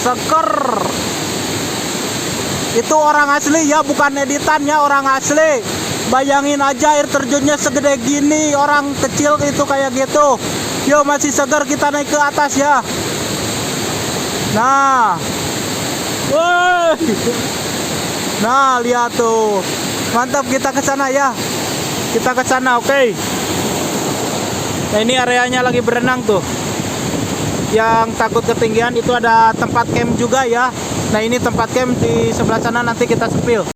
seker. Itu orang asli ya, bukan editan ya, orang asli. Bayangin aja air terjunnya segede gini, orang kecil itu kayak gitu. Yo, masih segar, kita naik ke atas ya. Nah, woi, nah lihat tuh, mantap, kita ke sana ya. Kita ke sana, oke. Nah, ini areanya lagi berenang tuh. Yang takut ketinggian itu ada tempat camp juga ya. Nah, ini tempat camp di sebelah sana, nanti kita sepil.